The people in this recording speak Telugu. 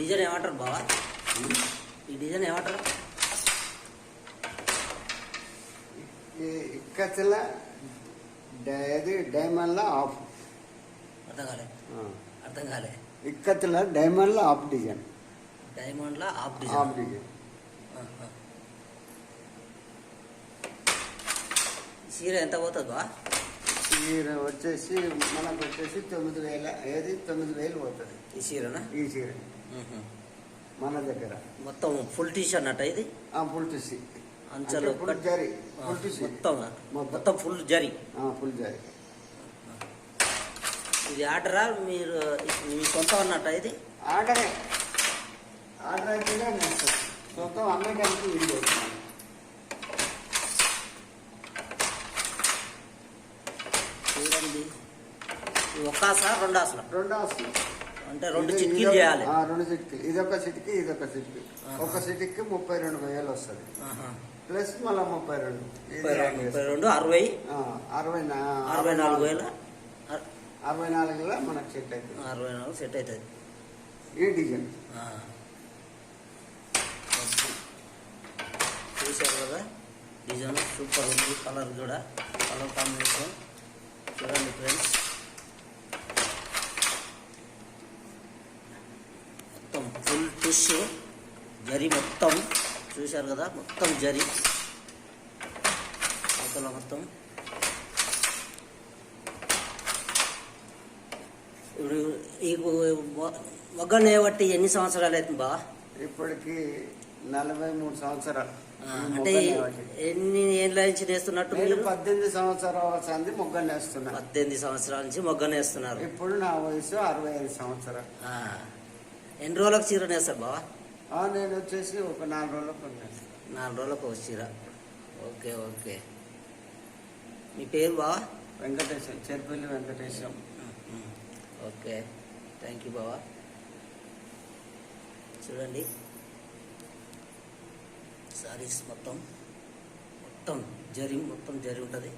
డిజైన్ ఏమంటారు బావా? ఈ డిజైన్ ఏమంటారు? ఇక్కత్తుల డైమండ్ల ఆఫ్. అర్థం కాలే. ఇక్కత్తుల డైమండ్ల ఆఫ్ డిజైన్. డైమండ్ల ఆఫ్ డిజైన్. చీర ఎంత పోతుంది బా? చీర వచ్చేసి మనకు వచ్చేసి 9,000 పోతుంది. ఈ చీరనా? ఈ చీర మన దగ్గర మొత్తం ఫుల్ టీషర్ట్ అన్నట్టు ఇది. ఫుల్ టీసీ అంచలు ఫుల్ జరీ. మొత్తం ఫుల్ జరీ. ఫుల్ జరీ. ఇది ఆర్డరా మీరు మీ సొంతం అన్నట్ట? ఇది ఆర్డర్ అయితే సొంతం అమ్మేటానికి వీలు అవుతుంది. చూడండి, ఒక్కసారి రెండు ఆసలు అంటే 2 చిట్కీలు చేయాలి. 2 చిట్కీలు. ఇదొక చిటికి ఇదొక చిటికి. ఒక చిటికి 32,000 వస్తుంది. ప్లస్ మళ్ళీ 32 60 64,000 64 మనకు సెట్ అవుతుంది. 64 సెట్ అవుతుంది ఈ డిజైన్. చూసారు కదా, డిజైన్ సూపర్ ఉంది. కలర్ కూడా, కలర్ కాంబినేషన్ చూడండి ఫ్రెండ్స్. మొత్తం ఫుల్ టిష్ జరీ మొత్తం చూశారు కదా, మొత్తం జరీ అవతల మొత్తం. ఇప్పుడు ఈ మొగ్గ బట్టి ఎన్ని సంవత్సరాలు అవుతుంది బా? ఇప్పటికి 43 సంవత్సరాలు. అంటే ఎన్ని ఏళ్ళ నుంచి నేస్తున్నట్టు? 18 సంవత్సరాలు మొగ్గ నేస్తున్నా. 18 సంవత్సరాల నుంచి మొగ్గ నేస్తున్నారు. ఇప్పుడు నా వయసు 65 సంవత్సరాలు. ఎన్ని రోజులకు చీర నేస్తారు బావా? నేను వచ్చేసి ఒక 4 రోజులకు 4 రోజులకు ఒక చీర. ఓకే. మీ పేరు బావా? Venkatesham, Cherpalli Venkatesham. Okay, thank you బావా. చూడండి సారీస్ మొత్తం జరీ ఉంటుంది.